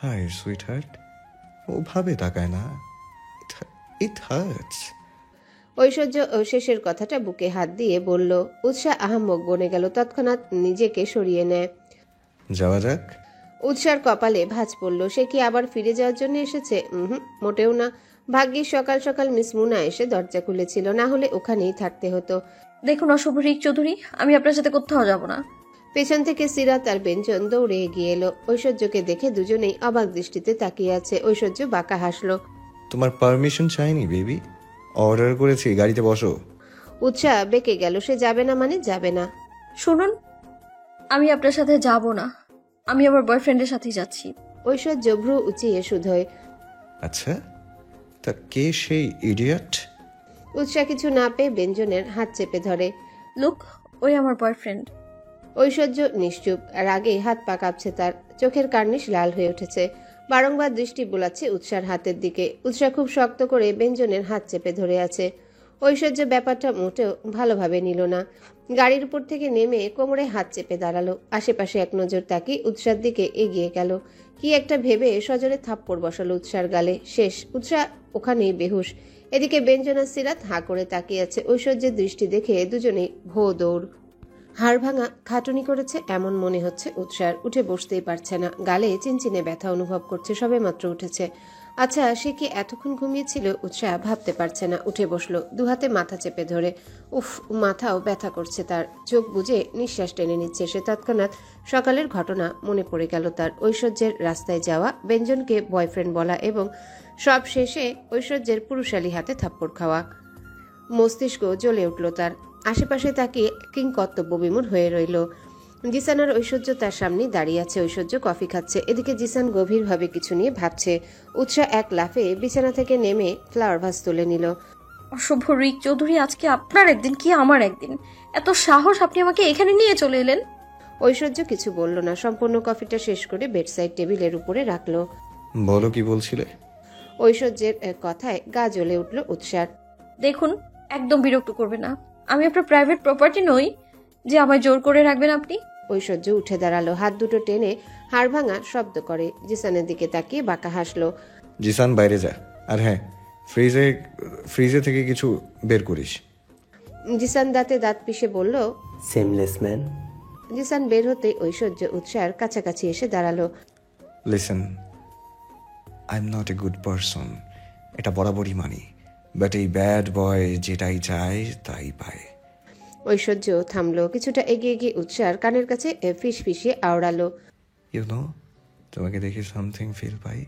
High sweetheart, ওভাবে তাকায় না, ইট হার্টস। ঐশ্বর্য শেষের কথাটা বুকে হাত দিয়ে বলল। উৎসাহ আহাম্মক বনে গেল, তৎক্ষণাৎ নিজেকে সরিয়ে নেয়। যাওয়া যাক। উৎসার কপালে ভাঁজ পড়ল। সে কি আবার ফিরে যাওয়ার জন্য এসেছে? মোটেও না। ভাগ্যিস সকাল সকাল মিস মুনা এসে দরজা খুলেছিল, না হলে ওখানেই থাকতে হতো। দেখুন অশুভ রিক চৌধুরী, আমি আপনার সাথে কোথাও যাব না। পেছন থেকে সিরাত আর বেঞ্জন দৌড়ে এগিয়ে এলো। ঐশ্বর্যকে দেখে দুজনেই অবাক দৃষ্টিতে তাকিয়ে আছে। ঐশ্বর্য বাঁকা হাসলো। তোমার পারমিশন চাইনি বেবি, অর্ডার করেছি, গাড়িতে বসো। উৎসাহ বেঁকে গেল। সে যাবে না মানে যাবে না। শুনুন, আমি আপনার সাথে যাব না, আমি আমার বয়ফ্রেন্ডের সাথেই যাচ্ছি। ঐশ্বর্য ভ্রু উঁচিয়ে শুধোয়। আচ্ছা, তা কে সেই ইডিয়ট? উৎসাহ কিছু না পেয়ে ব্যঞ্জনের হাত চেপে ধরে। লুক, ওই আমার বয়ফ্রেন্ড। ঐশ্বর্য নিশ্চুপ, রাগে হাত পা কাঁপছে তার, চোখের কার্নিশ লাল হয়ে উঠেছে। বারংবার দৃষ্টি বোলাচ্ছে উৎসার হাতের দিকে। উৎসাহ খুব শক্ত করে ব্যঞ্জনের হাত চেপে ধরে আছে। ঐশ্বর্য ব্যাপারটা মোটেও ভালোভাবে নিল না। গাড়ির উপর থেকে নেমে কোমরে হাত চেপে দাঁড়ালো। আশেপাশে এক নজর তাকিয়ে উৎসার দিকে এগিয়ে গেল। কি একটা ভেবে সজোরে থাপ্পড় বসালো উৎসার গালে। শেষ, উৎসাহ ওখানেই বেহুশ। এদিকে ব্যঞ্জন আর সিরাত হাঁ করে তাকিয়ে আছে। ঐশ্বর্যের দৃষ্টি দেখে দুজনেই ভো দৌড়। হাড় ভাঙা খাটুনি করেছে এমন মনে হচ্ছে উৎসার। উঠে বসতেই পারছে না, গালে চিনচিনে ব্যথা অনুভব করছে। সবে মাত্র উঠেছে। আচ্ছা, সে কি এতক্ষণ ঘুমিয়েছিল? উৎসাহ ভাবতে পারছে না। উঠে বসলো, দুহাতে মাথা চেপে ধরে। উফ, মাথাও ব্যথা করছে তার। চোখ বুজে নিঃশ্বাস টেনে নিচ্ছে সে। তৎক্ষণাৎ সকালের ঘটনা মনে পড়ে গেল তার। ঐশ্বর্যের রাস্তায় যাওয়া, ব্যঞ্জনকে বয়ফ্রেন্ড বলা এবং সব শেষে ঐশ্বর্যের পুরুষালী হাতে থাপ্পড় খাওয়া। মস্তিষ্ক জ্বলে উঠল তার। আশেপাশে তাকিয়ে কিংকর্তব্য বিমূঢ় হয়ে রইল। জিসান আর ঐশ্বর্য তার সামনে দাঁড়িয়ে আছে। ঐশ্বর্য কফি খাচ্ছে, এদিকে জিসান গভীরভাবে কিছু নিয়ে ভাবছে। উৎসাহ এক লাফে বিছানা থেকে নেমে ফ্লাওয়ার ভাস তুলে নিল। অশুভ রিক চৌধুরী, আজকে আপনার একদিন কি আমার একদিন। এত সাহস, আপনি আমাকে এখানে নিয়ে চলে এলেন। ঐশ্বর্য কিছু বলল না। সম্পূর্ণ কফিটা শেষ করে বেডসাইড টেবিলের উপরে রাখলো। বলো, কি বলছিলে? ঐশ্বর্যের কথায় গা জ্বলে উঠল উৎসার। দেখুন, একদম বিরক্ত করবে না। আমি আপনার প্রাইভেট প্রপার্টি নই যে আমায় জোর করে রাখবেন আপনি। ঐশ্বর্য উঠে দাঁড়ালো, হাত দুটো টেনে হাড় ভাঙা শব্দ করে জিসানের দিকে তাকিয়ে বাঁকা হাসলো। জিসান, বাইরে যা। আর হ্যাঁ, ফ্রিজে থেকে কিছু বের করিস। জিসান দাঁতে দাঁত পিষে বলল, সেমলেস ম্যান। জিসান বের হতেই ঐশ্বর্য উৎসার কাছাকাছি এসে দাঁড়ালো। Listen, I am not a good person, এটা বরাবরই মানি, বাট এই ব্যাড বয় যেটাই চায় তাই পায়। ঐশ্বর্য থামলো। কিছুটা এগিয়ে গিয়ে উৎসার কানের কাছে ফিস ফিসিয়ে আওড়ালো। ইউ নো, তোমাকে দেখে সামথিং ফিল পাই।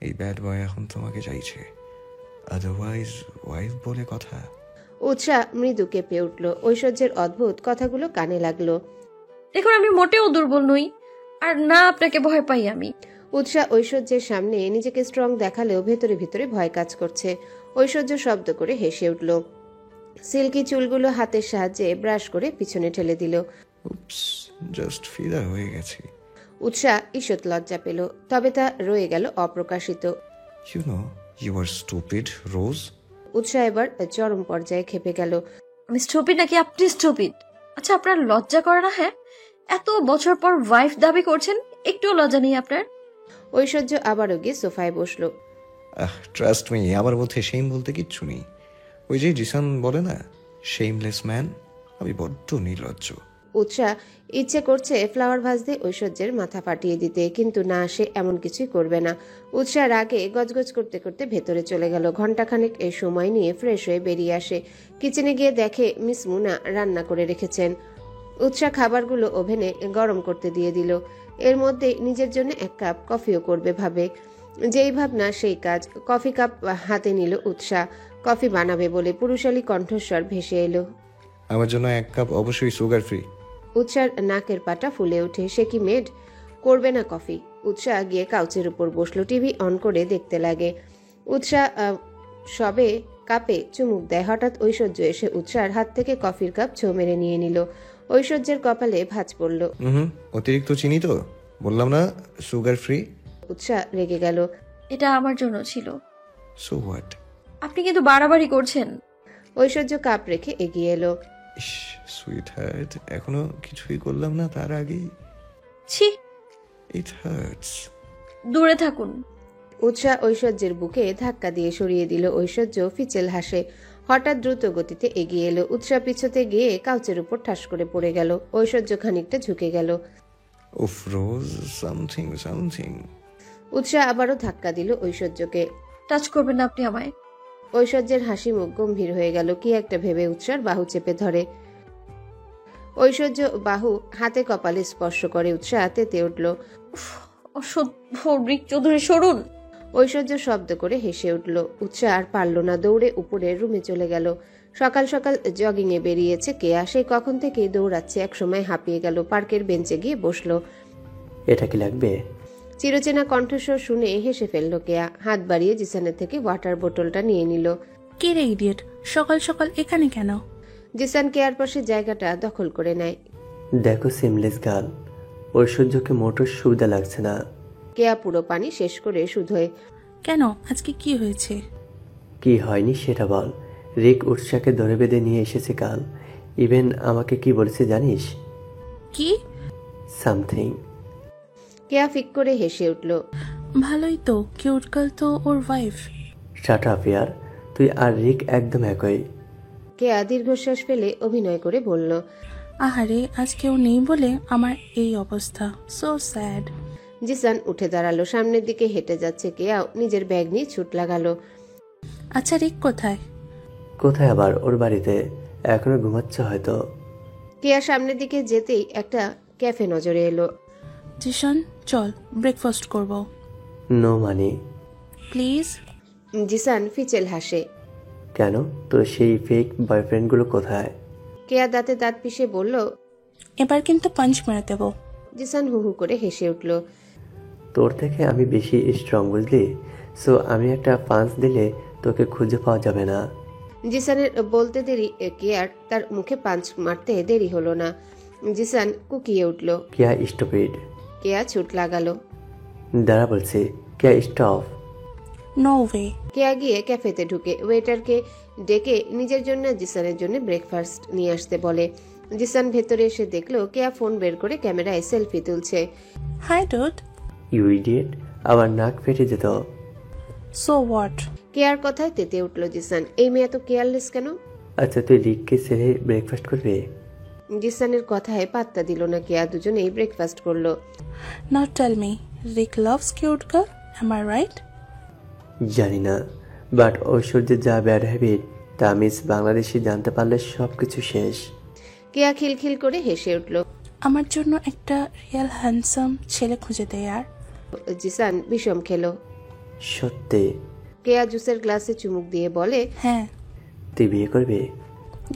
এই ব্যাড বয় এখন তোমাকে চাইছে, আদারওয়াইজ ওয়াইফ বলে কথা। উৎসাহ মৃদু কেঁপে উঠল। ঐশ্বর্যের অদ্ভুত কথাগুলো কানে লাগলো। দেখুন, আমি মোটেও দুর্বল নই, আর না আপনাকে ভয় পাই আমি। উৎসাহ ঐশ্বর্যের সামনে নিজেকে স্ট্রং দেখালেও ভেতরে ভেতরে ভয় কাজ করছে। ঐশ্বর্য শব্দ করে হেসে উঠল। সিল্কি চুলগুলো হাতের সাহায্যে ব্রাশ করে পিছনে ঠেলে দিল। উপস, জাস্ট ফিদার হয়ে গেছি। উৎসাহ ঈষৎ লজ্জা পেল, তবে তা রয়ে গেল অপ্রকাশিত। You know, you are stupid Rose. উৎসাহ এবার চরম পর্যায়ে খেপে গেল। আমি স্টুপিড নাকি আপনি স্টুপিড? আচ্ছা, আপনার লজ্জা করে না? হ্যাঁ, এত বছর পর ওয়াইফ দাবি করছেন, একটুও লজ্জা নেই আপনার? ঐশ্বর্য আবারও গিয়ে সোফায় বসলো। ট্রাস্ট মি, আমার মধ্যে শেম বলতে কিচ্ছু নেই। ওই যে জিসান বলে না, শেমলেস ম্যান, আমি বড্ড নির্লজ্জ। উৎসাহ ইচ্ছে করছে ফ্লাওয়ার ভাস দিয়ে ঐশ্বর্যের মাথা ফাটিয়ে দিতে, কিন্তু না, সে এমন কিছুই করবে না। উৎসাহ রাগে গজগজ করতে করতে ভেতরে চলে গেল। ঘন্টাখানেক এই সময় নিয়ে ফ্রেশ হয়ে বেরিয়ে আসে। কিচেনে গিয়ে দেখে মিস মুনা রান্না করে রেখেছেন। উৎসাহ খাবারগুলো ওভেনে গরম করতে দিয়ে দিল। এর মধ্যে নিজের জন্য এক কাপ কফিও করবে ভাবে। যেই ভাবনা সেই কাজ। কফি কাপ হাতে নিল উৎসাহ। কফি বানাবে বলে পুরুষালী কণ্ঠস্বর ভেসে এলো। আমার জন্য এক কাপ অবশ্যই সুগার ফ্রি। উৎসার নাকের পাটা ফুলে ওঠে। সে কি মেড? করবে না কফি? উৎসাহ গিয়ে কাউচের উপর বসলো, টিভি অন করে দেখতে লাগে। উৎসাহ সবে কাপে চুমুক দেয়, হঠাৎ ঐশ্বর্য এসে উৎসার হাত থেকে কফির কাপ ছো মেরে নিয়ে নিল। ঐশ্বর্যের কপালে ভাঁজ পড়ল। অতিরিক্ত চিনি তো, বললাম না সুগার ফ্রি। উৎসাহ রেগে গেল। এটা আমার জন্য ছিল। So what? আপনি কিন্তু বাড়াবাড়ি করছেন। ঐশ্বর্য কাপ রেখে এগিয়ে এলো। ইস, সুইট হার্ট, এখনো কিছুই করলাম না তার আগেই। ছি, ইট হার্টস। দূরে থাকুন। উৎসাহ ঐশ্বর্যের বুকে ধাক্কা দিয়ে সরিয়ে দিল। ঐশ্বর্য ফিচেল হাসে। হঠাৎ দ্রুত গতিতে এগিয়ে এলো। উৎসাহ পিছতে গিয়ে কাউচের উপর ঠাস করে পড়ে গেল। ঐশ্বর্য খানিকটা ঝুঁকে গেল। উফ রোজ, সামথিং সামথিং। উৎসাহ আবারও ধাক্কা দিল ঐশ্বর্যকে। টাচ করবেন না আপনি আমায়। ঐশ্বর্যের হাসি মুখ গম্ভীর হয়ে গেল। কি একটা ভেবে উৎসার বাহু চেপে ধরে। ঐশ্বর্য বাহু হাতে কপালে স্পর্শ করে। উৎসাহ তেতে উঠল। অসভ্য রিক চৌধুরী, সরুন। ঐশ্বর্য শব্দ করে হেসে উঠল। উৎসাহ আর পারল না, দৌড়ে উপরের রুমে চলে গেল। সকাল সকাল জগিং এ বেরিয়েছে কেয়া। সেই কখন থেকেই দৌড়াচ্ছে। এক সময় হাঁপিয়ে গেল। পার্কের বেঞ্চে গিয়ে বসলো। এটা কি লাগবে? চিরচেনা কণ্ঠস্বর শুনে হেসে ফেলল কেয়া। হাত বাড়িয়ে জিসানের থেকে ওয়াটার বোতলটা নিয়ে নিল। কে রে ইডিয়েট, সকাল সকাল এখানে কেন? জিসান কেয়ার পাশে জায়গাটা দখল করে নেয়। দেখো সিমলেস গার্ল, ঐশ্বর্যকে মোটর সুবিধা লাগছে না। কেয়া পুরো পানি শেষ করে শুধোয়। কেন, আজকে কি হয়েছে? কি হয়নি সেটা বল। রিক উৎসাকে ধরে বেঁধে নিয়ে এসেছে কাল। ইভেন আমাকে কি বলেছে জানিস? কি? সামথিং। কেয়া ফিক করে হেসে উঠল। ভালোই তো, কিউট গার্ল তো ওর ওয়াইফ। শাট আপ ইয়ার, তুই আর রিক একদম একই। কেয়া দীর্ঘশ্বাস ফেলে অভিনয় করে বলল। আহারে, আজ কেউ নেই বলে আমার এই অবস্থা। So sad. জিসান উঠে দাঁড়ালো। সামনের দিকে হেঁটে যাচ্ছে। কেয়াও নিজের ব্যাগ নিয়ে ছুট লাগালো। আচ্ছা, রিক কোথায়? কোথায় আবার? ওর বাড়িতে। এখনো ঘুমাচ্ছে হয়তো। কেয়া সামনের দিকে যেতেই একটা ক্যাফে নজরে এলো। জিশান, চল ব্রেকফাস্ট করব। No money. প্লিজ। জিসান ফিচেল হাসে। কেন, তোর সেই ফেক বয়ফ্রেন্ডগুলো কোথায়? কেয়া দাঁতে দাঁত পিষে বলল। এবার কিন্তু পাঞ্চ মেরে দেবো। জিসান হু হু করে হেসে উঠল। তোর থেকে আমি বেশি স্ট্রং, বুঝলি? সো আমি একটা পাঞ্চ দিলে তোকে খুঁজে পাওয়া যাবে না। জিসানের বলতে দেরি কেয়ার তার মুখে পাঞ্চ মারতে দেরি হলো না। জিসান কুকিয়ে উঠল। কেয়া স্টপিড। কেয়া ছুট লাগালো। দাঁড়া বলছি, Keya stop. No way. Keya গিয়ে ক্যাফেতে ঢুকে ওয়েটারকে ডেকে নিজের জন্য জিসানের জন্য ব্রেকফাস্ট নিয়ে আসতে বলে। জিসান ভেতরে এসে দেখলো কেয়া ফোন বের করে ক্যামেরায় সেলফি তুলছে। High dude. ইউ ইডিয়েট, আমার নাক ফেটে যেত। So what? কেয়ার কথায় তেতে উঠল জিসান। এই মেয়ে এত কেয়ারলেস কেন? আচ্ছা, তুই রিককে ছেড়ে ব্রেকফাস্ট করবে? জিসানের কথায় পাত্তা দিল না কেয়া। দুজনেই ব্রেকফাস্ট করলো। Now tell me, Rick loves cute girl, am I right? জানি না, বাট ঐশ্বর্যের যা ব্যাড হ্যাবিট তা মিস বাংলাদেশি জানতে পারলে সব কিছু শেষ। কেয়া খিলখিল করে হেসে উঠল। আমার জন্য একটা রিয়েল হ্যান্ডসাম ছেলে খুঁজে দে আর। জিসান বিষম খেলো। সত্যি? কেয়া জুসের গ্লাসে চুমুক দিয়ে বলে। হ্যাঁ। তুই বিয়ে করবি?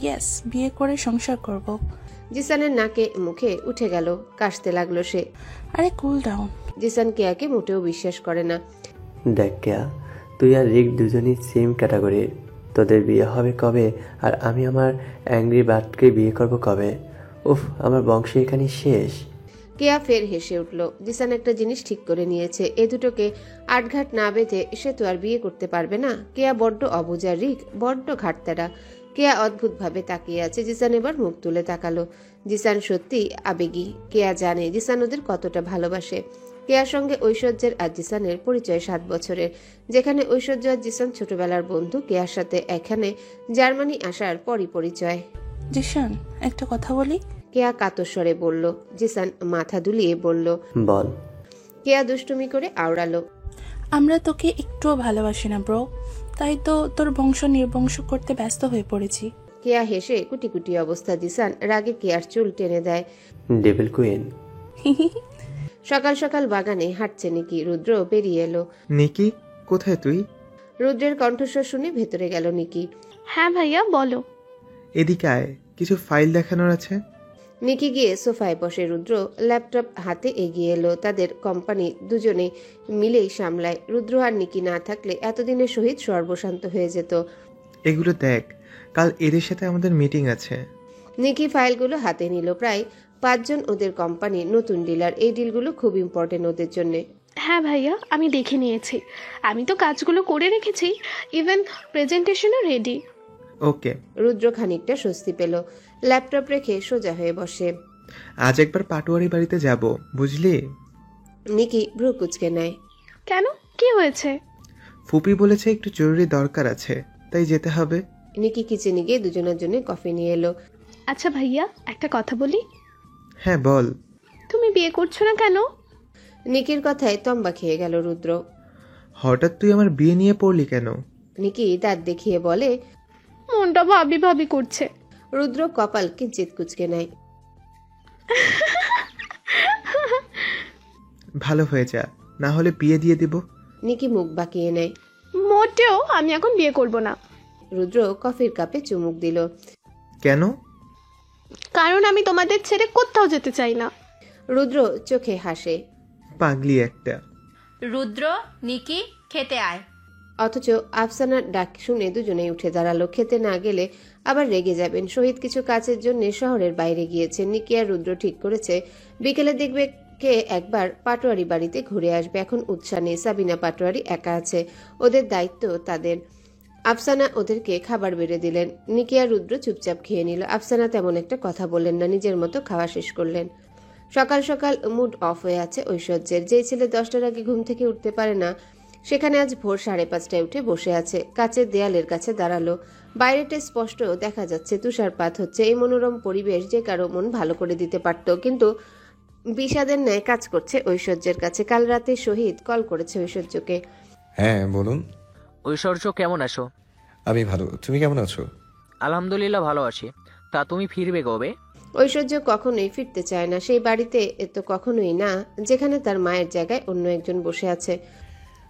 ইয়েস, বিয়ে করে সংসার করব। জিসানের নাকে মুখে উঠে গেল। কাশতে লাগলো সে। আরে কুল ডাউন। জিসান কেয়াকে মোটেও বিশ্বাস করে না। দেখ কেয়া, তুই আর রিক দুজনই সেম ক্যাটাগরির। তোদের বিয়ে হবে কবে আর আমি আমার অ্যাংরি বার্ডকে বিয়ে করব কবে? উফ, আমার বংশ এখানে শেষ। কেয়া ফের হেসে উঠল। জিসান একটা জিনিস ঠিক করে নিয়েছে, এ দুটোকে আটঘাট না বেঁধে সে তো আর বিয়ে করতে পারবে না। কেয়া বড্ড অবুঝা, রিক বড্ড ঘাটতারা। কেয়া অদ্ভুতভাবে তাকিয়ে আছে। জিসান এবার মুখ তুলে তাকালো। জিসান সত্যি আবেগী। কেয়া জানে জিসান ওদের কতটা ভালোবাসে। কেয়ার সঙ্গে ঐশ্বর্যের আর জিসানের পরিচয় 7 বছরের। যেখানে ঐশ্বর্য আর জিসান ছোটবেলার বন্ধু, কেয়ার সাথে এখানে জার্মানি আসার পরই পরিচয়। জিশান, একটা কথা বলি। কেয়া কাতস্বরে বলল। জিসান মাথা দুলিয়ে বলল। বল। কেয়া দুষ্টুমি করে আওড়ালো। আমরা তোকে একটুও ভালোবাসি না ব্রো, তাই তো তোর বংশ নির্বংশ করতে ব্যস্ত হয়ে পড়েছি। কেয়া হেসে কুটি কুটি অবস্থা। জিসান রাগে কেয়ার চুল টেনে দেয়। Devil queen. সকাল সকাল বাগানে হাঁটছে নিকি। রুদ্র বেরিয়ে এলো। নিকি, কোথায় তুই? রুদ্রের কণ্ঠস্বর শুনে ভেতরে গেল নিকি। হ্যাঁ ভাইয়া বলো। এদিকে আয়, কিছু ফাইল দেখানোর আছে। নিকি গিয়ে সোফায় বসে। রুদ্র ল্যাপটপ হাতে এগিয়ে এলো। তাদের কোম্পানি দুজনে মিলেই সামলায়। রুদ্র আর নিকি না থাকলে এতদিনের সহিত সর্বশান্ত হয়ে যেত। এগুলো দেখ, কাল এদের সাথে আমাদের মিটিং আছে। নিকি ফাইলগুলো হাতে নিল। প্রায় 5 জন ওদের কোম্পানি নতুন ডিলার। এই ডিলগুলো খুব ইম্পর্টেন্ট ওদের জন্য। হ্যাঁ ভাইয়া, আমি দেখে নিয়েছি। আমি তো কাজগুলো করে রেখেছি, ইভেন প্রেজেন্টেশনও রেডি। ওকে। রুদ্র খানিকটা স্বস্তি পেল। ল্যাপটপ রেখে সোজা হয়ে বসে। আজ একবার পাটোয়ারি বাড়িতে যাব, বুঝলি? নিকি ভ্রু কুচকে নেয়। কেন, কি হয়েছে? ফুপি বলেছে একটু জরুরি দরকার আছে, তাই যেতে হবে। নিকি কিচেনে গিয়ে দুজনের জন্য কফি নিয়ে এলো। আচ্ছা ভাইয়া, একটা কথা বলি। হ্যাঁ বল। তুমি বিয়ে করছো না কেন? নিকির কথায় তম্বা খেয়ে গেল রুদ্র। হঠাৎ তুই আমার বিয়ে নিয়ে পড়লি কেন? নিকি দাঁত দেখিয়ে বলে। মনটা ভাবি ভাবি করছে। রুদ্র কপাল কিঞ্চিত কুচকে নেয়। ভালো হয়ে যা, না হলে বিয়ে দিয়ে দিব। নিকি মুখ বাঁকিয়ে নেয়। মোটেও আমি এখন বিয়ে করব না। রুদ্র কফির কাপে চুমুক দিল। কেন? কারণ আমি তোমাদের ছেড়ে কোথাও যেতে চাই না। রুদ্র চোখে হাসে। পাগলি একটা। রুদ্র, নিকি, খেতে আয়। অথচ আফসানার ডাক শুনে দুজনেই উঠে দাঁড়ালো। খেতে না গেলে আবার রেগে যাবেন। শহীদ কিছু কাজের জন্য শহরের বাইরে গিয়েছে। নিকি আর রুদ্র ঠিক করেছে বিকেলে দেখবে কে একবার পাটোয়ারি বাড়িতে ঘুরে আসবে। এখন উৎসাহ নেই, সাবিনা পাটোয়ারি একা আছে, ওদের দায়িত্ব তাদের। আফসানা ওদেরকে খাবার বেড়ে দিলেন। নিকি আর রুদ্র চুপচাপ খেয়ে নিল। আফসানা তেমন একটা কথা বললেন না, নিজের মতো খাওয়া শেষ করলেন। সকাল সকাল মুড অফ হয়ে আছে ঐশ্বর্যের। যেই ছেলে 10টার আগে ঘুম থেকে উঠতে পারে না, সেখানে আজ ভোর 5:30টায় উঠে বসে আছে। কাচের দেয়ালের কাছে দাঁড়ালো। বাইরেটা স্পষ্ট দেখা যাচ্ছে তুষারপাত হচ্ছে। এই মনোরম পরিবেশ যে কারো মন ভালো করে দিতে পারত, কিন্তু বিষাদের ন্যায় কাজ করছে ঐশ্বর্যের কাছে। কাল রাতে শহীদ কল করেছে ঐশ্বর্যকে। হ্যাঁ বলুন। ঐশ্বর্য, কেমন আছো? আমি ভালো, তুমি কেমন আছো? আলহামদুলিল্লাহ ভালো আছি। তা তুমি ফিরবে কবে? ঐশ্বর্য কখনোই ফিরতে চায় না সেই বাড়িতে, তো কখনোই না যেখানে তার মায়ের জায়গায় অন্য একজন বসে আছে।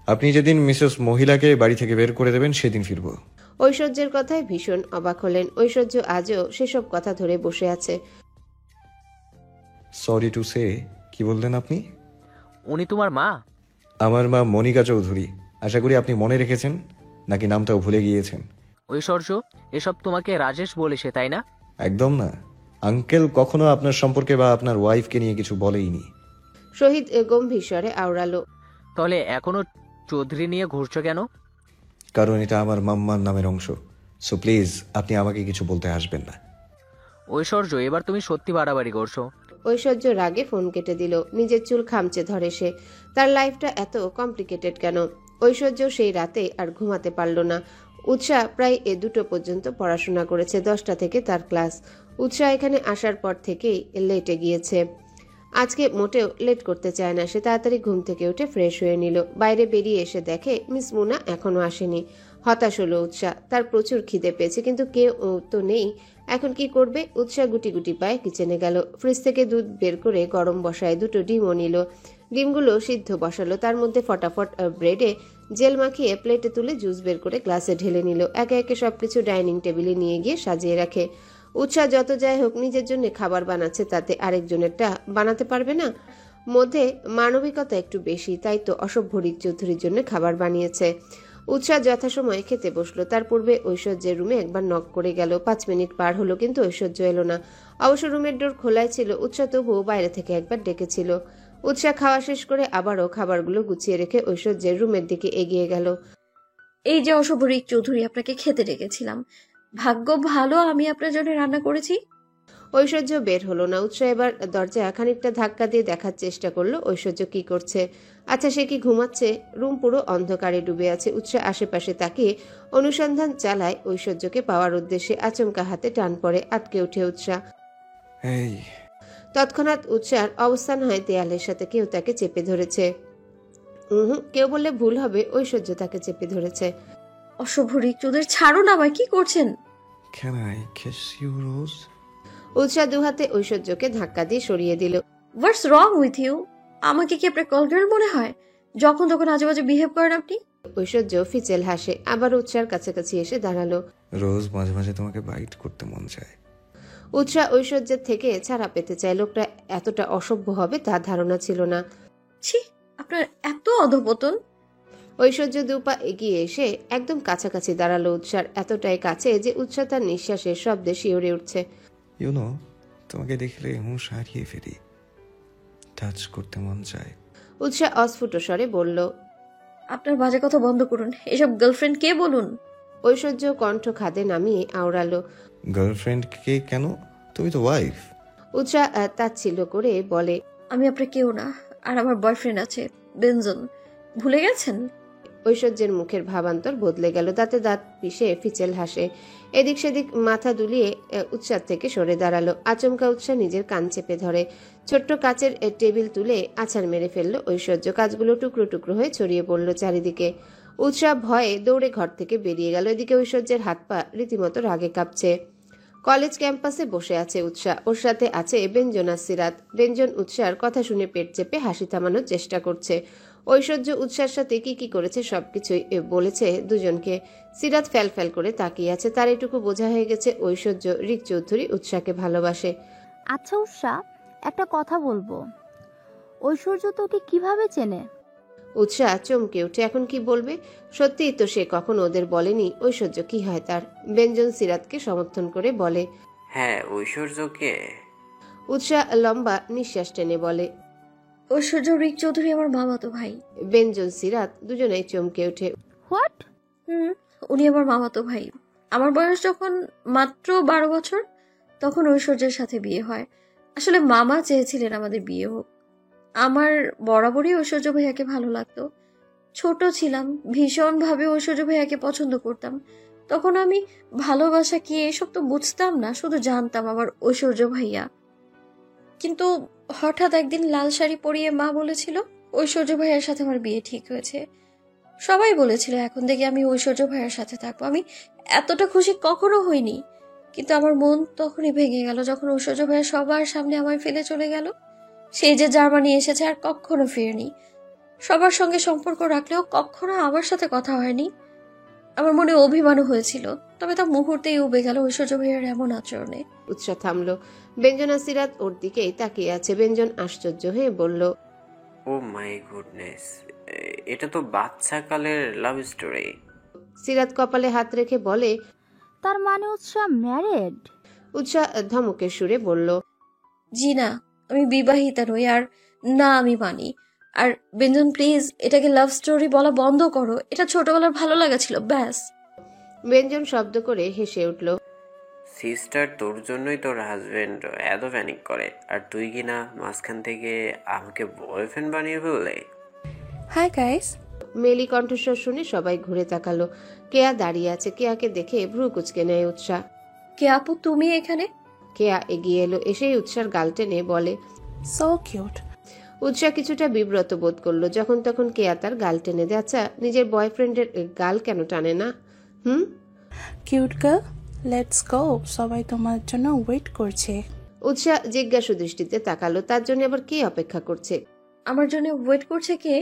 আপনি যেদিন মিসেস মহিলাকে বাড়ি থেকে বের করে দেবেন সেদিন ফিরবো। ঐশ্বর্যের কথায় ভীষণ অবাক হলেন। ঐশ্বর্য আজও সেসব কথা ধরে বসে আছে। সরি টু সে, কি বললেন আপনি? উনি তোমার মা? আমার মা মনিকা চৌধুরী। আশা করি আপনি মনে রেখেছেন, নাকি নামটাও ভুলে গিয়েছেন? ঐশ্বর্য, এসব তোমাকে রাজেশ বলেছে তাই না? একদম না, আঙ্কেল কখনো আপনার সম্পর্কে বা আপনার ওয়াইফকে নিয়ে কিছু বলেইনি। শহীদ গম্ভীর স্বরে আওড়ালো। তাহলে এখনো চৌধুরী নিয়ে ঘুরছো কেন? কারণ এটা আমার মাম্মার নামের অংশ। সো প্লিজ আপনি আমাকে কিছু বলতে আসবেন না। ঐশ্বর্য, এবার তুমি সত্যি বাড়াবাড়ি করছো। ঐশ্বর্য রাগে ফোন কেটে দিল। নিজের চুল খামচে ধরে সে। তার লাইফটা এত কমপ্লিকেটেড কেন? ঐশ্বর্য সেই রাতে আর ঘুমাতে পারল না। উৎসাহ প্রায় 2টো পর্যন্ত পড়াশোনা করেছে। 10টা থেকে তার ক্লাস। উৎসাহ এখানে আসার পর থেকেই লেটে গিয়েছে। আজকে মোটেও লেট করতে চায় না সে। তাড়াতাড়ি ঘুম থেকে উঠে ফ্রেশ হয়ে নিল। বাইরে বেরিয়ে এসে দেখে মিস মুনা এখনো আসেনি। হতাশ হলো উৎসাহ। তার প্রচুর খিদে পেয়েছে, কিন্তু কেউ তো নেই। এখন কি করবে? উৎসাহ গুটি গুটি পায়ে কিচেনে গেল। ফ্রিজ থেকে দুধ বের করে গরম বসায় 2টো ডিমও নিল। ডিমগুলো সিদ্ধ বসালো। তার মধ্যে ফটাফট ব্রেডে জেল মাখিয়ে প্লেটে তুলে জুস বের করে গ্লাসে ঢেলে নিল। একে একে সবকিছু ডাইনিং টেবিলে নিয়ে গিয়ে সাজিয়ে রাখে। উৎসাহ যত যাই হোক নিজের জন্য খাবার বানাচ্ছে, তাতে আরেকজনেরটা বানাতে পারবে না? মধ্যে মানবিকতা একটু বেশি, তাই তো অসভ্য রিক চৌধুরীর জন্য খাবার বানিয়েছে। উৎসাহ যথাসময়ে খেতে বসলো। তার পূর্বে ঐশ্বর্যের রুমে একবার নক করে গেল। 5 মিনিট পার হলো, কিন্তু ঐশ্বর্য এলো না। অবশ্য রুমের ডোর খোলাই ছিল। উৎসাহ তবুও বাইরে থেকে একবার ডেকেছিল। উৎসাহ খাওয়া শেষ করে আবারও খাবারগুলো গুছিয়ে রেখে ঐশ্বর্যের রুমের দিকে এগিয়ে গেল। এই যে অশুভ রিক চৌধুরী, আপনাকে খেতে ডেকেছিলাম। ভাগ্য ভালো আমি আপনার জন্য রান্না করেছি। ঐশ্বর্য বের হলো না। উৎসাহ এবার দরজা খানিকটা ধাক্কা দিয়ে দেখার চেষ্টা করলো ঐশ্বর্য কি করছে। আচ্ছা, সে কি ঘুমাচ্ছে? রুম পুরো অন্ধকারে ডুবে আছে। উৎসাহ আশেপাশে তাকিয়ে অনুসন্ধান চালায় ঐশ্বর্যকে পাওয়ার উদ্দেশ্যে। আচমকা হাতে টান পড়ে, আটকে উঠে উৎসাহ। এই তৎক্ষণাৎ উৎসাহের অবস্থান হয় দেয়ালের সাথে। কেউ তাকে চেপে ধরেছে। কেউ বললে ভুল হবে, ঐশ্বর্য তাকে চেপে ধরেছে। অশুভ রিক চৌধুরী, ছাড়ুন আমায়, কি করছেন? ক্যান আই কিস ইউ রোজ? উৎসাহ দুহাতে ঐশ্বর্যকে ধাক্কা দিয়ে সরিয়ে দিল। হোয়াটস রং উইথ ইউ? আমাকে কি আপনার কলগার্ল মনে হয়? যখন তখন আজে বাজে বিহেভ করেন আপনি। ঐশ্বর্য ফিচেল হাসে। আবার উৎসাহের কাছাকাছি এসে দাঁড়ালো। রোজ, মাঝে মাঝে তোমাকে বাইট করতে মন চায়। উৎসাহ ঐশ্বর্যের থেকে ছাড়া পেতে চায়। লোকটা এতটা অসভ্য হবে তার ধারণা ছিল না। ছি, আপনার এত অধপতন। ঐশ্বর্য দুপা এগিয়ে এসে একদম কাছাকাছি দাঁড়ালো উৎসার, এতটাই কাছে যে উৎসাহ তার নিঃশ্বাসের শব্দে শিউরে উঠছে। ইউনো, তোমাকে দেখলে হুঁশ হারিয়ে ফেলি। টাচ করতে মন চায়। উৎসাহ অস্ফুট স্বরে বলল। আপনার বাজে কথা বন্ধ করুন। এসব গার্লফ্রেন্ড কে বলুন? ঐশ্বর্য কণ্ঠ খাদে নামিয়ে আওড়ালো। গার্লফ্রেন্ডকে কেন? তুমি তো ওয়াইফ। উৎসাহ তাচ্ছিল্য করে বলে, আমি আপনার কেউ না, আর আমার বয়ফ্রেন্ড আছে বেনজন, ভুলে গেছেন? ঐশ্বর্যের মুখের ভাবান্তর বদলে গেল, দাঁতে দাঁত পিষে ফিচেল হাসে, এদিক সেদিক মাথা দুলিয়ে উৎসাহ থেকে সরে দাঁড়ালো। আচমকা উৎসাহ নিজের কান চেপে ধরে, ছোট্ট কাচের টেবিল তুলে আছাড় মেরে ফেললো ঐশ্বর্য। কাজগুলো টুকরো টুকরো হয়ে ছড়িয়ে পড়লো চারিদিকে। উৎসাহ ভয়ে দৌড়ে ঘর থেকে বেরিয়ে গেল। এদিকে ঐশ্বর্যের হাত পা রীতিমতো রাগে কাঁপছে। কলেজ ক্যাম্পাসে বসে আছে উৎসাহ, ওর সাথে আছে ব্যঞ্জন আর সিরাত। ব্যঞ্জন উৎসাহর কথা শুনে পেট চেপে হাসি থামানোর চেষ্টা করছে। ঐশ্বর্য উৎসাহের সাথে কি কি করেছে সবকিছুই বলেছে দুজনকে। সিরাত ফ্যাল ফ্যাল করে তাকিয়ে আছে, তার এটুকু বোঝা হয়ে গেছে ঐশ্বর্য রিক চৌধুরী উৎসাহকে ভালোবাসে। আচ্ছা উৎসাহ, একটা কথা বলবো, ঐশ্বর্য তোকে কিভাবে চেনে? উৎসাহ চমকে উঠে এখন কি বলবে। সত্যিই তো সে কখনো ওদের বলেনি ঐশ্বর্য কি হয় তার। ব্যঞ্জন সিরাতকে সমর্থন করে বলে, হ্যাঁ ঐশ্বর্যকে। উৎসাহ লম্বা নিঃশ্বাস টেনে বলে, ঐশ্বর্য রিক চৌধুরী আমার মামাতো ভাই। ব্যঞ্জন সিরাত দুজনেই চমকে ওঠে। হোয়াট? উনি আমার মামাতো ভাই। আমার বয়স যখন মাত্র 12 বছর, তখন ঐশ্বর্যের সাথে বিয়ে হয়। আসলে মামা চেয়েছিলেন আমাদের বিয়ে হোক। আমার বরাবরই ঐশ্বর্য ভাইয়াকে ভালো লাগতো। ছোট ছিলাম, ভীষণভাবে ঐশ্বর্য ভাইয়াকে পছন্দ করতাম। তখন আমি ভালোবাসা কি এসব তো বুঝতাম না, শুধু জানতাম আমার ঐশ্বর্য ভাইয়া। কিন্তু হঠাৎ একদিন লাল শাড়ি পরিয়ে মা বলেছিল ঐশ্বর্য ভাইয়ার সাথে আমার বিয়ে ঠিক হয়েছে। সবাই বলেছিল এখন থেকে আমি ঐশ্বর্য ভাইয়ার সাথে থাকবো। আমি এতটা খুশি কখনো হইনি, কিন্তু আমার মন তখনই ভেঙে গেল যখন ঐশ্বর্য ভাইয়া সবার সামনে আমায় ফেলে চলে গেল। সেই যে জার্মানি এসেছে আর কখনো ফেরেনি, সবার সঙ্গে সম্পর্ক রাখলেও কখনো আমার সাথে কথা হয়নি। আমার মনে অভিমানও হয়েছিল, তবে তা মুহূর্তেই উবে গেল ঐশ্বর্য ভাইয়ার এমন আচরণে। উৎসাহ থামলো। ব্যঞ্জন আর সিরাত ওর দিকেই তাকিয়ে আছে। ব্যঞ্জন আশ্চর্য হয়ে বলল, ও মাই গুডনেস, এটা তো বাচ্চাকালের লাভ স্টোরি। সিরাত কপালে হাত রেখে বলে, তার মানে উৎসাহ ম্যারেড? উৎসাহ ধমকের সুরে বলল, জি না, আমি বিবাহিতা নই, আর না আমি মানি। আর ব্যঞ্জন প্লিজ এটাকে লাভ স্টোরি বলা বন্ধ করো, এটা ছোটবেলার ভালো লাগা ছিল ব্যাস। ব্যঞ্জন শব্দ করে হেসে উঠল। সিস্টার, তোর জন্যই তোর হাজবেন্ড এত প্যানিক করে, আর তুই কিনা মাঝখান থেকে আমাকে বয়ফ্রেন্ড বানিয়ে ফেললে। Hi guys. মেলি কণ্ঠস্বর শুনে সবাই ঘুরে তাকালো। কেয়া দাঁড়িয়ে আছে। কেয়াকে দেখে ভ্রু কুচকে নেয় উৎসাহ। কে আপু তুমি এখানে? কেয়া এগিয়ে এলো, এসেই উৎসাহর গাল টেনে বলে, সো কিউট। উৎসাহ কিছুটা বিব্রত বোধ করলো। যখন তখন কেয়া তার গাল টেনে দেয়। আচ্ছা, নিজের বয়ফ্রেন্ডের গাল কেন টানে না? কিউট গার্ল, লেটস গো, সবাই তোমার জন্য ওয়েট করছে। উৎসাহ জিজ্ঞাসু দৃষ্টিতে তাকালো। তার জন্য আবার কে অপেক্ষা করছে? আমার জন্য ওয়েট করছে কে?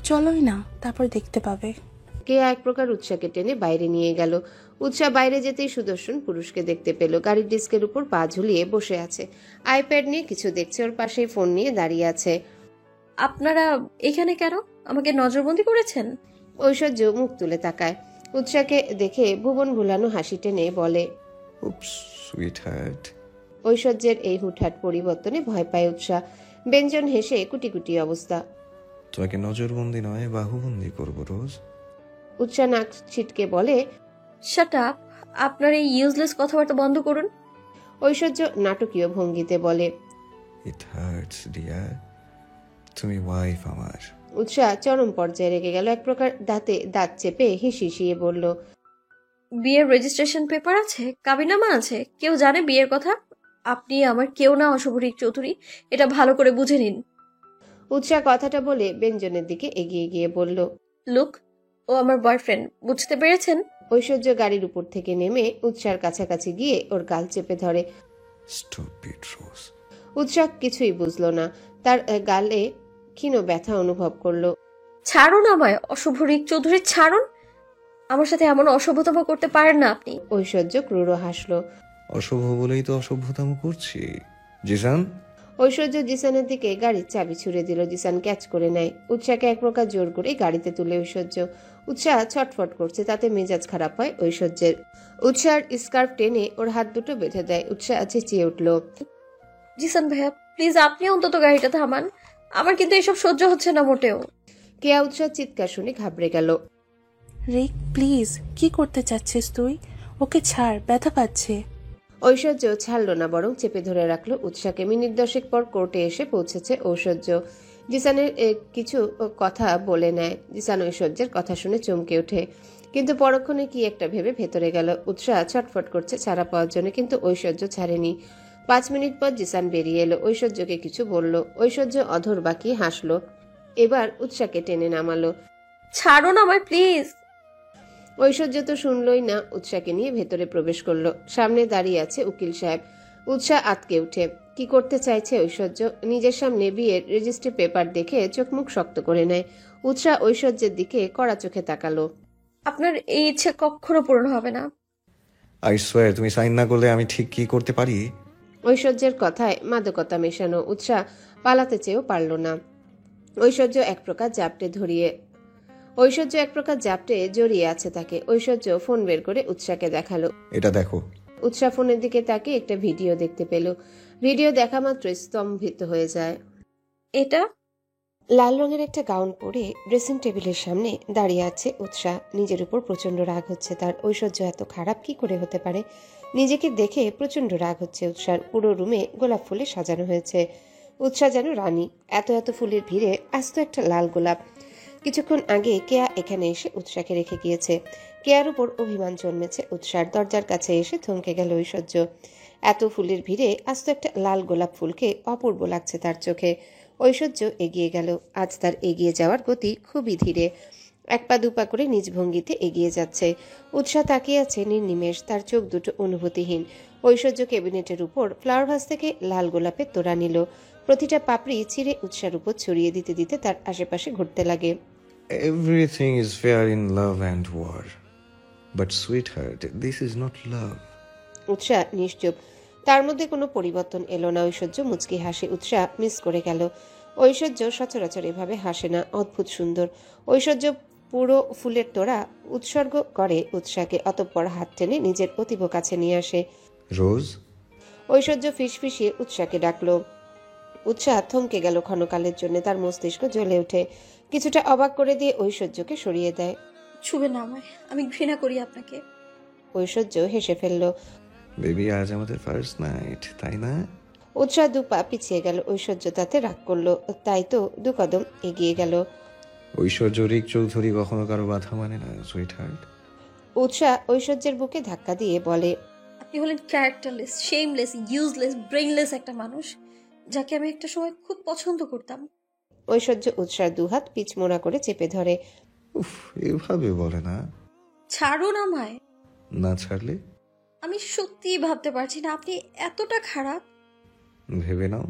চলোই না, তারপর দেখতে পাবে। কেয়া এক প্রকার উৎসাহকে টেনে বাইরে নিয়ে গেল। উৎসাহ বাইরে যেতেই সুদর্শন পুরুষকে দেখতে পেল। গাড়ির ডিস্কের উপর পা ঝুলিয়ে বসে আছে, আইপ্যাড নিয়ে কিছু দেখছে। ওর পাশেই ফোন নিয়ে দাঁড়িয়ে আছে। আপনারা এখানে কেন? আমাকে নজরবন্দি করেছেন? ঐশ্বর্য মুখ তুলে তাকায়। উৎসাহকে দেখে ভুবন ভুলানো হাসি টেনে বলে, উপস সুইট হার্ট। ঐশ্বর্যের এই হুটহাট পরিবর্তনে ভয় পায় উৎসাহ। ব্যঞ্জন হেসে কুটি কুটি অবস্থা। তোমাকে নজরবন্দি নয়, বাহুবন্দি করবো রোজ। উৎসাহ নাক ছিটকে বলে, শাট আপ, আপনার এই ইউজলেস কথাবার্তা বন্ধ করুন। ঐশ্বর্য নাটকীয় ভঙ্গিতে বলে, ইট হার্টস ডিয়ার, তুমি ওয়াইফ আমার। উৎসাহ চরম পর্যায়ে রেগে গেল। এক প্রকার দাঁতে দাঁত চেপে হিসিয়ে বলল, বিয়ের রেজিস্ট্রেশন পেপার আছে, কাবিনামা আছে, কেউ জানে বিয়ের কথা? আপনি আমার কেউ না অশুভ রিক চৌধুরী, এটা ভালো করে বুঝে নিন। উৎসাহ কথাটা বলে ব্যঞ্জনের দিকে এগিয়ে গিয়ে বলল, লুক, ও আমার বয়ফ্রেন্ড, বুঝতে পেরেছেন? ঐশ্বর্য গাড়ির উপর থেকে নেমে উৎসাহর কাছাকাছি গিয়ে ওর গাল চেপে ধরে। Stupid Rose. উৎসাহ কিছুই বুঝলো না। তার গালে ক্ষীণ ব্যথা অনুভব করলো। ছাড়ুন আমায়, অশুভ রিক চৌধুরী, ছাড়ুন। আমার সাথে এমন অসভ্যতম করতে পারেন না আপনি। ঐশ্বর্য ক্রূর হাসলো। অসভ্য বলেই তো অসভ্যতাম করছি। জিসান। ঐশ্বর্য জিসানের দিকে গাড়ির চাবি ছুড়ে দিল। জিসান ক্যাচ করে নেয়। উৎসাহকে এক প্রকার জোর করে গাড়িতে তুলে ঐশ্বর্য। উৎসাহ ছটফট করছে, তাতে মেজাজ খারাপ হয় ঐশ্বর্যের। উৎসাহর স্কার্ফ টেনে ওর হাত দুটো বেঁধে দেয়। উৎসাহ চেঁচিয়ে উঠল, জিসান ভাইয়া প্লিজ আপনি অন্তত গাড়িটা থামান, আমার কিন্তু এসব সহ্য হচ্ছে না মোটেও। কেয়া উৎসাহ চিৎকার শুনে ঘাবড়ে গেল। রিক প্লিজ, কি করতে চাচ্ছিস তুই? ওকে ছাড়, ব্যথা পাচ্ছে। ঐশ্বর্য ছাড়ল না, বরং চেপে ধরে রাখলো উৎসাকে। মিনিট 10 পর কোর্টে এসে পৌঁছেছে ঐশ্বর্য। জিসানের কিছু কথা বলে নেয়। জিসান ঐশ্বর্যের কথা শুনে চমকে ওঠে, কিন্তু পরক্ষণে কি একটা ভেবে ভেতরে গেল। উৎসাহ ছটফট করছে ছাড়া পাওয়ার জন্য, কিন্তু ঐশ্বর্য ছাড়েনি। 5 মিনিট পর জিসান বেরিয়ে এলো, ঐশ্বর্যকে কিছু বলল। ঐশ্বর্য অধর বাঁকিয়ে হাসলো, এবার উৎসাকে টেনে নামালো। ছাড়ো না আমায় প্লিজ। ঐশ্বর্য তো শুনলই না, উৎসাকে নিয়ে ভেতরে প্রবেশ করলো। সামনে দাঁড়িয়ে আছে উকিল সাহেব। উৎসাহ আতকে উঠে। কি করতে চাইছে ঐশ্বর্য? নিজের সামনে বিয়ের রেজিস্ট্রি পেপার দেখে চোখ মুখ শক্ত করে নেয়। উৎসাহ ঐশ্বর্যের দিকে কড়া চোখে তাকালো। আপনার এই ইচ্ছে কখনো পূরণ হবে না। আই সোয়ার, তুমি সাইন না করলে আমি ঠিক কি করতে পারি? ঐশ্বর্যের কথায় মাদকতা মেশানো। উৎসাহ পালাতে চেয়েও পারল না। ঐশ্বর্য এক প্রকার জাপটে জড়িয়ে আছে তাকে। ঐশ্বর্য ফোন বের করে উৎসাহকে দেখালো। এটা দেখো। উৎসাহ ফোনের দিকে তাকিয়ে একটা ভিডিও দেখতে পেল। ভিডিও দেখা মাত্র স্তম্ভিত হয়ে যায়। এটা লাল রঙের একটা গাউন পরে ড্রেসিং টেবিলের সামনে দাঁড়িয়ে আছে উৎসাহ। নিজের উপর প্রচন্ড রাগ হচ্ছে তার। ঐশ্বর্য এত খারাপ কি করে হতে পারে? নিজেকে দেখে প্রচন্ড রাগ হচ্ছে উৎসাহ। পুরো রুমে গোলাপ ফুলে সাজানো হয়েছে। উৎসাহ যেন রানী। এত এত ফুলের ভিড়ে আস্ত একটা লাল গোলাপ। কিছুক্ষণ আগে কেয়া এখানে এসে উৎসাহকে রেখে গিয়েছে। কেয়ার উপর অভিমান জন্মেছে উৎসাহ। দরজার কাছে এসে থমকে গেল ঐশ্বর্য। এত ফুলের ভিড়ে আস্ত একটা লাল গোলাপ ফুলকে অপূর্ব লাগছে তার চোখে। ঐশ্বর্য এগিয়ে গেল। আজ তার এগিয়ে যাওয়ার গতি খুবই ধীরে। 1 পা 2 পা করে নিজ ভঙ্গিতে এগিয়ে যাচ্ছে। উৎসাহ তাকিয়ে আছে নির্নিমেষ, তার চোখ দুটো অনুভূতিহীন। ঐশ্বর্য ক্যাবিনেটের উপর ফ্লাওয়ার ভাস থেকে লাল গোলাপের তোড়া নিল। প্রতিটা পাপড়ি ছিঁড়ে উৎসার উপর ছড়িয়ে দিতে দিতে তার আশেপাশে ঘুরতে লাগে। Everything is fair in love and war. But sweetheart, this is not love. উৎসাহ নিশ্চুপ। তার মধ্যে কোনো পরিবর্তন এলো না। ঐশ্বর্য মুচকি হাসে। উৎসাহ মিস করে গেল। ঐশ্বর্য সচরাচর এভাবে হাসে না। অদ্ভুত সুন্দর। ঐশ্বর্য পুরো ফুলের তোড়া উৎসর্গ করে উৎসাহকে, অতঃপর হাত টেনে নিজের অতীব কাছে নিয়ে আসে। রোজ? ঐশ্বর্য ফিসফিসিয়ে উৎসাহকে ডাকলো। উৎসাহ থমকে গেল ক্ষণকালের জন্য। তার মস্তিষ্ক জ্বলে ওঠে। কিছুটা অবাক করে দিয়ে ঐশ্বর্যকে সরিয়ে দেয়। ছুবে না আমায়, আমি ঘৃণা করি আপনাকে। ঐশ্বর্য হেসে ফেলল। বেবি, আজ আমাদের ফার্স্ট নাইট, তাই না? উৎসাহ 2 পা পিছিয়ে গেল। ঐশ্বর্য তাতে রাগ করলো, তাই তো 2 কদম এগিয়ে গেল। ঐশ্বর্য রিক চৌধুরী কখনো কারো বাধা মানে না, সুইটহার্ট। উৎসাহ ঐশ্বর্যের বুকে ধাক্কা দিয়ে বলে, আপনি হলেন ক্যারেক্টারলেস, শেমলেস, ইউজলেস, ব্রেইনলেস একটা মানুষ, যাকে আমি একটা সময় খুব পছন্দ করতাম। ঐশ্বর্য উৎসাহ 2 হাত পিছমোড়া করে চেপে ধরে। উফ, এভাবে বলে না। ছাড়ুন আমায়। না ছাড়লে? আমি সত্যিই ভাবতে পারছি না আপনি এতটা খারাপ। ভেবে নাও।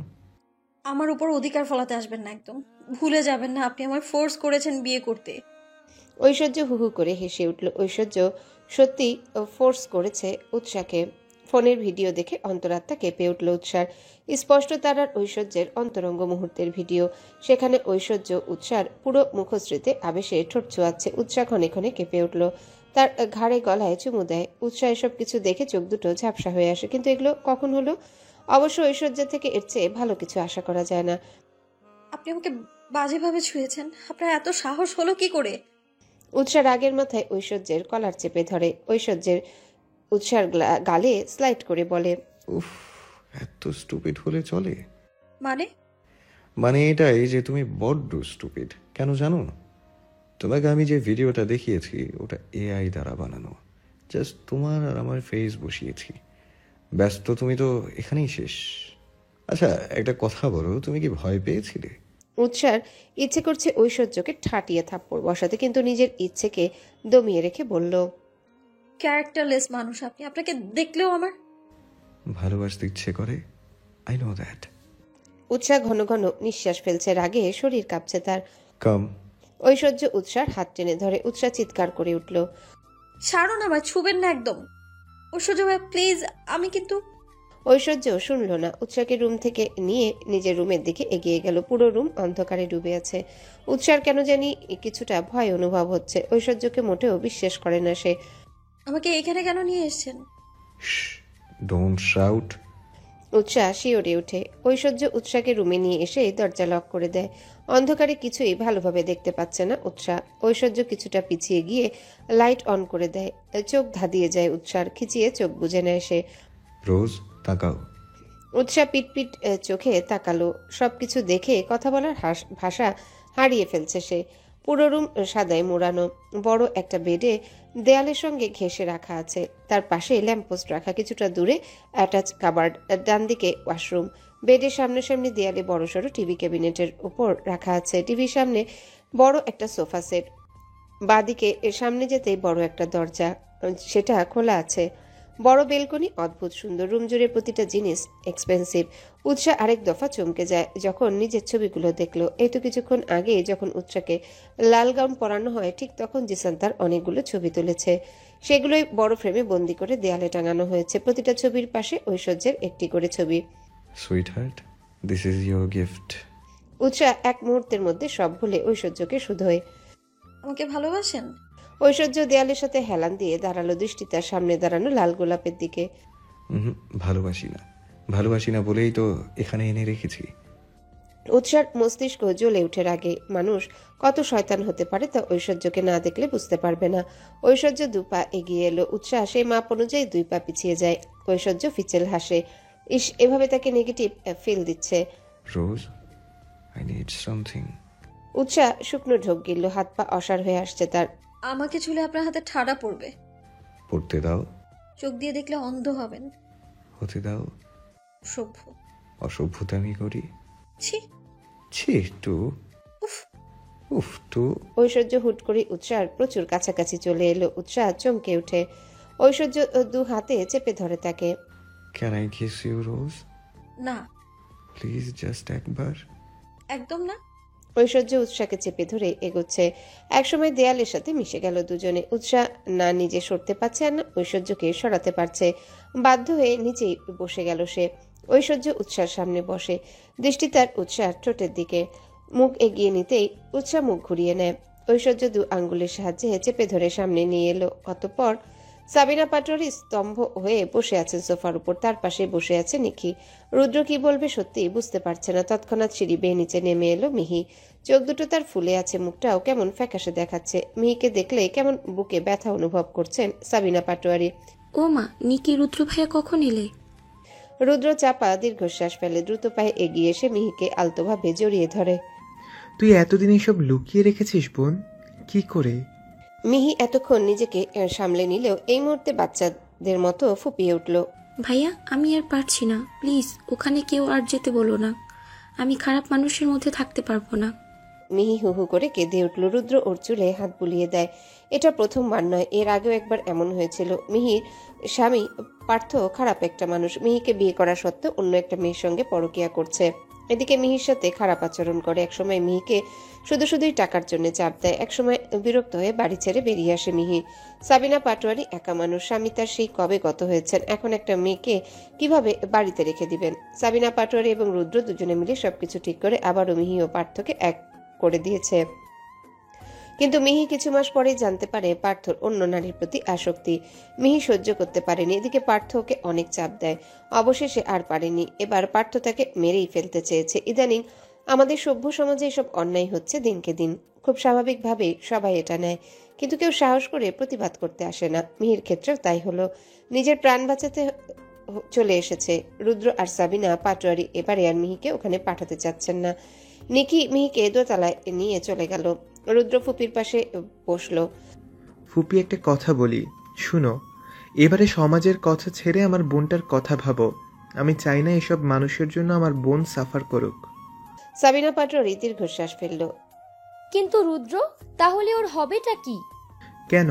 আমার উপর অধিকার ফলাতে আসবেন না একদম। ভুলে যাবেন না আপনি আমায় ফোর্স করেছেন বিয়ে করতে। ঐশ্বর্য হুহু করে হেসে উঠল। ঐশ্বর্য সত্যি ফোর্স করেছে উৎসাহকে। ফোনের ভিডিও দেখে অন্তরাত্মা কেঁপে উঠল উৎসার। স্পষ্ট তার আর ঐশ্বর্যের অন্তরঙ্গ মুহূর্তের ভিডিও। সেখানে ঐশ্বর্য উৎসার পুরো মুখশ্রীতে আবেশে ঠোঁট ছোঁয়াচ্ছে। উৎসাহ ক্ষণে ক্ষণে কেঁপে উঠল। তার ঘাড়ে গলায় চুমু দেয়। উৎসাহ এসব কিছু দেখে চোখ দুটো ঝাপসা হয়ে আসে। কিন্তু এগুলো কখন হলো? অবশ্য ঐশ্বর্য থেকে এর চেয়ে ভালো কিছু আশা করা যায় না। আপনি আমাকে বাজেভাবে ছুঁয়েছেন, আপনার এত সাহস হলো কি করে? উৎসাহ রাগের মাথায় ঐশ্বর্যের কলার চেপে ধরে। ঐশ্বর্যের উৎসার গালে স্লাইড করে বলে, উফ, এত স্টুপিড হলে চলে? মানে এটাই যে তুমি বড্ড স্টুপিড। কেন জানো? তোমাকে আমি যে ভিডিওটা দেখিয়েছি ওটা এআই দ্বারা বানানো। জাস্ট তোমার আর আমার ফেস বসিয়েছি। ব্যস্ত তুমি তো এখানেই শেষ। আচ্ছা, একটা কথা বলো, তুমি কি ভয় পেয়েছিলে? উৎসার ইচ্ছে করছে ঐশ্বর্যকে ঠাটিয়ে থাপ্পড় বসাতে, কিন্তু নিজের ইচ্ছেকে দমিয়ে রেখে বলল, ক্যারেক্টারলেস মানুষ আপনি। আপনাকে দেখলেও আমার ভালোবাসতে ইচ্ছে করে। I know that. উৎসাহ ঘন ঘন নিঃশ্বাস ফেলছে। রাগে শরীর কাঁপছে তার। কাম। ঐশ্বর্য উৎসার হাত টেনে ধরে। উৎসাহ চিৎকার করে উঠল, ছাড়ুন আমায়, ছুবেন না একদম। ঐশ্বর্য ভাই প্লিজ, আমি কিন্তু। ঐশ্বর্য শুনল না। উৎসাহকে রুম থেকে নিয়ে নিজের রুমের দিকে এগিয়ে গেল। পুরো রুম অন্ধকারে ডুবে আছে। উৎসার কেন জানি কিছুটা ভয় অনুভব হচ্ছে। ঐশ্বর্যকে মোটেও বিশ্বাস করে না সে। আমাকে এখানে কেন নিয়ে এসেছেন? Don't shout. উৎসাহ শিওরে ওঠে। ঐশ্বর্য উৎসাহকে রুমে নিয়ে এসে দরজা লক করে দেয়। অন্ধকারে কিছুই ভালোভাবে দেখতে পাচ্ছে না উৎসাহ। ঐশ্বর্য কিছুটা পিছিয়ে গিয়ে লাইট অন করে দেয়। চোখ ধাঁধিয়ে যায় উৎসাহ। খিচিয়ে চোখ বুজে নেয় সে। রোজ তাকাও। উৎসাহ পিটপিট চোখে তাকালো। সবকিছু দেখে কথা বলার ভাষা হারিয়ে ফেলছে সে। পুরো রুম সাদায় মোড়ানো। বড় একটা বেডে দেয়ালের সঙ্গে ঘেঁষে রাখা আছে। তার পাশে ল্যাম্পপোস্ট রাখা, কিছুটা দূরে অ্যাটাচ কাবার্ড, ডান দিকে ওয়াশরুম। বেডের সামনাসামনি দেয়ালে বড়সড় টিভি ক্যাবিনেটের উপর রাখা আছে। টিভির সামনে বড় একটা সোফা সেট। বাঁদিকে সামনে যেতেই বড় একটা দরজা, সেটা খোলা আছে। বড় বেলকনি, অদ্ভুত সুন্দর। রুম জুড়ে প্রতিটা জিনিস এক্সপেন্সিভ। উৎসাহ আরেক দফা চমকে যায় যখন নিজের ছবিগুলো দেখলো। এই তো কিছুক্ষণ আগে যখন উৎসাহকে লাল গাউন পরানো হয়, ঠিক তখন জিসান তার অনেকগুলো ছবি তুলেছে। সেগুলোই বড় ফ্রেমে বন্দি করে দেয়ালে টাঙানো হয়েছে। প্রতিটা ছবির পাশে ঐশ্বর্যের একটি করে ছবি। Sweet heart, this is your gift. উৎসাহ এক মুহূর্তের মধ্যে সব ভুলে ঐশ্বর্যকে শুধোয়। আমাকে ভালোবাসেন? ঐশ্বর্য দেয়ালের সাথে হেলান দিয়ে দাঁড়ালো, দৃষ্টি তার সামনে দাঁড়ানো লাল গোলাপের দিকে। ভালোবাসি না বলেই তো এখানে এনে রেখেছি। উৎসার মস্তিষ্ক জ্বলে উঠে রাগে। মানুষ কত শয়তান হতে পারে তা ঐশ্বর্যকে না দেখলে বুঝতে পারবে না। ঐশ্বর্য 2 পা এগিয়ে এলো। উৎসাহ সেই মাপ অনুযায়ী 2 পা পিছিয়ে যায়। ঐশ্বর্য ফিচেল হাসে। ইস, এভাবে তাকে নেগেটিভ ফিল দিচ্ছে। রোজ, আই নিড সামথিং। উৎসাহ শুকনো ঢোক গিলল। হাত পা অসাড় হয়ে আসছে তার। আমাকে ছুলে আপনার হাতে ঠাডা পড়বে। পড়তে দাও। চোখ দিয়ে দেখলে অন্ধ হবেন। হতে দাও। সভ্য। অসভ্যতামি করি? ছি ছি টু। উফ টু। ঐশ্বর্য হুট করে উৎসার প্রচুর কাছাকাছি চলে এলো। উৎসাহ চমকে উঠে। ঐশ্বর্য 2 হাতে চেপে ধরে তাকে। ক্যান আই কিস ইউ রোজ? না। প্লিজ জাস্ট একবার। একদম না। ঐশ্বর্য উৎসাহকে চেপে ধরে এগোচ্ছে। একসময় দেয়ালের সাথে মিশে গেল দুজনে। উৎসাহ না নিজে সরতে পারছে আর না ঐশ্বর্যকে সরাতে পারছে। বাধ্য হয়ে নিচেই বসে গেল সে। ঐশ্বর্য উৎসাহের সামনে বসে। দৃষ্টি তার উৎসাহের ঠোঁটের দিকে। মুখ এগিয়ে নিতেই উৎসাহ মুখ ঘুরিয়ে নেয়। ঐশ্বর্য 2 আঙ্গুলের সাহায্যে চেপে ধরে সামনে নিয়ে এলো। অতঃপর সাবিনা পাটোয়ারি স্তম্ভ হয়ে বসে আছেন সোফার উপর। তার পাশে বসে আছে নিকি। রুদ্র কি বলবে সত্যি বুঝতে পারছে না। তৎক্ষণাৎ সিঁড়ি বেয়ে নিচে নেমে এলো মিহি। চোখ দুটো তার ফুলে আছে, মুখটাও কেমন ফ্যাকাশে দেখাচ্ছে। মিহিকে দেখলে কেমন বুকে ব্যথা অনুভব করছেন সাবিনা পাটোয়ারি। ও মা, নিকি, রুদ্র ভাইয়া কখন এলে? রুদ্র চাপা দীর্ঘশ্বাস ফেলে। দ্রুত পায়ে এগিয়ে এসে মিহিকে আলতোভাবে জড়িয়ে ধরে। তুই এতদিন এসব লুকিয়ে রেখেছিস বোন? কি করে? মিহি এতক্ষণ নিজেকে সামলে নিলেও এই মুহূর্তে বাচ্চাদের মতো ফুপিয়ে উঠল। ভাইয়া, আমি আর পারছি না, প্লিজ ওখানে কেউ আর যেতে বলো না। আমি খারাপ মানুষের মধ্যে থাকতে পারবো না। মিহি হু হু করে কেঁদে উঠল। রুদ্র ওর চুলে হাত বুলিয়ে দেয়। এটা প্রথমবার নয়, এর আগেও একবার এমন হয়েছিল। মিহির স্বামী পার্থ খারাপ একটা মানুষ। মিহিকে বিয়ে করা সত্ত্বেও অন্য একটা মেয়ের সঙ্গে পরকীয়া করছে। এদিকে মিহির সাথে খারাপ আচরণ করে। একসময় মিহিকে শুধুই টাকার জন্য চাপ দেয়। একসময় বিরক্ত হয়ে বাড়ি ছেড়ে বেরিয়ে আসে মিহি। সাবিনা পাটোয়ারি একা মানুষ। স্বামী তার সেই কবে গত হয়েছেন। এখন একটা মেয়েকে কিভাবে বাড়িতে রেখে দিবেন? সাবিনা পাটোয়ারি এবং রুদ্র দুজনে মিলে সবকিছু ঠিক করে আবারও মিহি ও পার্থকে এক করে দিয়েছে। কিন্তু মিহি কিছু মাস পরেই জানতে পারে পার্থর অন্য নারীর প্রতি আসক্তি। মিহি সহ্য করতে পারেনি। এদিকে পার্থ ওকে অনেক চাপ দেয়। অবশেষে আর পারেনি। এবার পার্থ তাকে মেরেই ফেলতে চেয়েছে। ইদানিং আমাদের সভ্য সমাজে এসব অন্যায় হচ্ছে দিনকে দিন। খুব স্বাভাবিকভাবেই সবাই এটা নেয়, কিন্তু কেউ সাহস করে প্রতিবাদ করতে আসে না। মিহির ক্ষেত্রেও তাই হলো। নিজের প্রাণ বাঁচাতে চলে এসেছে। রুদ্র আর সাবিনা পাটোয়ারি এবারে আর মিহিকে ওখানে পাঠাতে চাচ্ছেন না। নিকি মিহিকে দোতলায় নিয়ে চলে গেল। রুদ্র ফুপির পাশে বসলো। ফুপি, একটা কথা বলি, শুনো। এবারে সমাজের কথা ছেড়ে আমার বোনটার কথা ভাবো। আমি চাই না এসব মানুষের জন্য আমার বোন সাফার করুক। সাবিনা পাটোয়ারি দীর্ঘশ্বাস ফেলল। কিন্তু রুদ্র, তাহলে ওর হবেটা কি? কেন?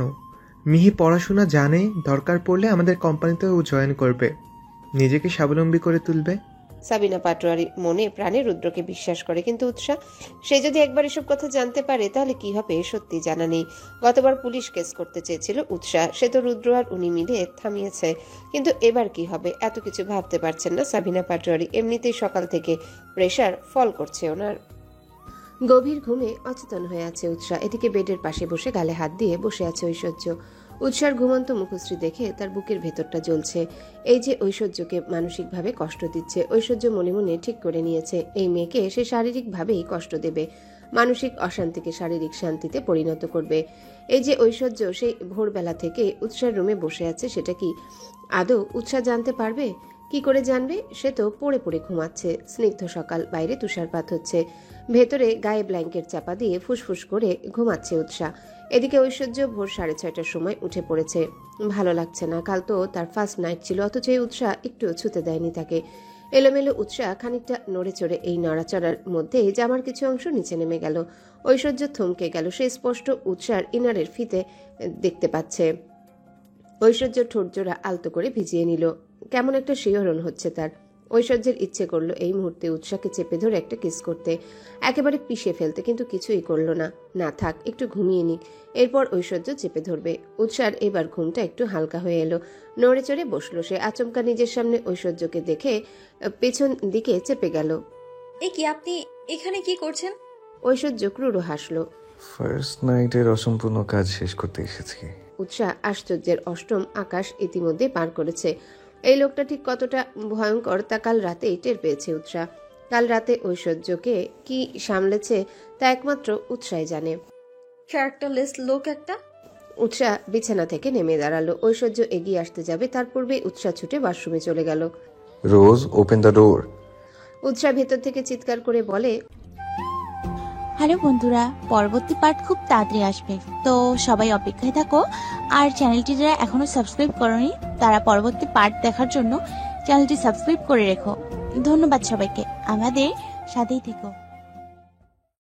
মিহি পড়াশোনা জানে, দরকার পড়লে আমাদের কোম্পানিতে ও জয়েন করবে, নিজেকে স্বাবলম্বী করে তুলবে। সাবিনা পাটোয়ারি মনে প্রাণে রুদ্রকে বিশ্বাস করে, কিন্তু উৎসাহ সে যদি একবার এসব কথা জানতে পারে তাহলে কি হবে সত্যি জানা নেই। গতবার পুলিশ কেস করতে চেয়েছিল উৎসাহ, সে তো রুদ্র আর উনি মিলে থামিয়েছে। কিন্তু এবার কি হবে এত কিছু ভাবতে পারছেন না সাবিনা পাটোয়ারি। এমনিতেই সকাল থেকে প্রেশার ফল করছে ওনার। গভীর ঘুমে অচেতন হয়ে আছে উৎসাহ। এদিকে বেডের পাশে বসে গালে হাত দিয়ে বসে আছে ঐশ্বর্য। উৎসার ঘুমন্ত মুখশ্রী দেখে তার বুকের ভেতরটা জ্বলছে। এই যে ঐশ্বর্যকে মানসিকভাবে কষ্ট দিচ্ছে, ঐশ্বর্য মনে মনে ঠিক করে নিয়েছে এই মেয়েকে সে শারীরিকভাবেই কষ্ট দেবে। মানসিক অশান্তিকে শারীরিক শান্তিতে পরিণত করবে। এই যে ঐশ্বর্য সেই ভোরবেলা থেকে উৎসার রুমে বসে আছে, সেটা কি আদৌ উৎসা জানতে পারবে? কি করে জানবে? সে তো পড়ে পড়ে ঘুমাচ্ছে। স্নিগ্ধ সকাল, বাইরে তুষারপাত হচ্ছে, ভেতরে গায়ে ব্ল্যাঙ্কেট চাপা দিয়ে ফুসফুস করে ঘুমাচ্ছে উৎসা। এদিকে ঐশ্বর্য ভোর 6:30টার সময় উঠে পড়েছে। ভালো লাগছে না, কাল তো তার ফার্স্ট নাইট ছিল, অথচ এই উৎসা একটুও ছুতে দেয়নি তাকে। এলোমেলো উৎসা খানিকটা নড়ে চড়ে এই নড়াচড়ার মধ্যে জামার কিছু অংশ নিচে নেমে গেল। ঐশ্বর্য থমকে গেল, সে স্পষ্ট উৎসার ইনারের ফিতে দেখতে পাচ্ছে। ঐশ্বর্য ঠোঁটজোড়া আলতো করে ভিজিয়ে নিল, কেমন একটা শিহরণ হচ্ছে তার। ঐশ্বর্যের ইচ্ছে করলো এই মুহূর্তে উৎসাকে চেপে ধরে একটা কিস করতে, একেবারে পিষে ফেলতে, কিন্তু কিছুই করলো না। না থাক, একটু ঘুমিয়ে নিক, এরপর ঐশ্বর্য চেপে ধরবে। উৎসার এবার ঘুমটা একটু হালকা হয়ে এলো, নড়ে চড়ে বসলো সে। আচমকা নিজের সামনে ঐশ্বর্যকে দেখে পেছন দিকে চেপে গেল। এ কি, আপনি এখানে কি করছেন? ঐশ্বর্য ক্রুড় হাসলো। ফার্স্ট নাইটের অসম্পূর্ণ কাজ শেষ করতে এসেছি। উৎসাহ আশ্চর্যের অষ্টম আকাশ ইতিমধ্যে পার করেছে। এই লোকটা ঠিক কতটা ভয়ঙ্কর তা কাল রাতেই টের পেয়েছে উৎসাহ। কাল রাতে ঐশ্বর্যকে কি সামলেছে তা একমাত্র উৎসাহ জানে। ক্যারেক্টারলেস লোক একটা। উৎসাহ বিছানা থেকে নেমে দাঁড়ালো। ঐশ্বর্য এগিয়ে আসতে যাবে, তার পূর্বে উৎসাহ ছুটে ওয়াশরুমে চলে গেল। রোজ, ওপেন দ্য ডোর। উৎসাহ ভেতর থেকে চিৎকার করে বলে, হ্যালো বন্ধুরা, পরবর্তী পার্ট খুব তাড়াতাড়ি আসবে, তো সবাই অপেক্ষায় থাকো। আর চ্যানেলটি যারা এখনো সাবস্ক্রাইব করোনি তারা পরবর্তী পার্ট দেখার জন্য চ্যানেলটি সাবস্ক্রাইব করে রেখো। ধন্যবাদ সবাইকে, আমাদের সাথেই থেকো।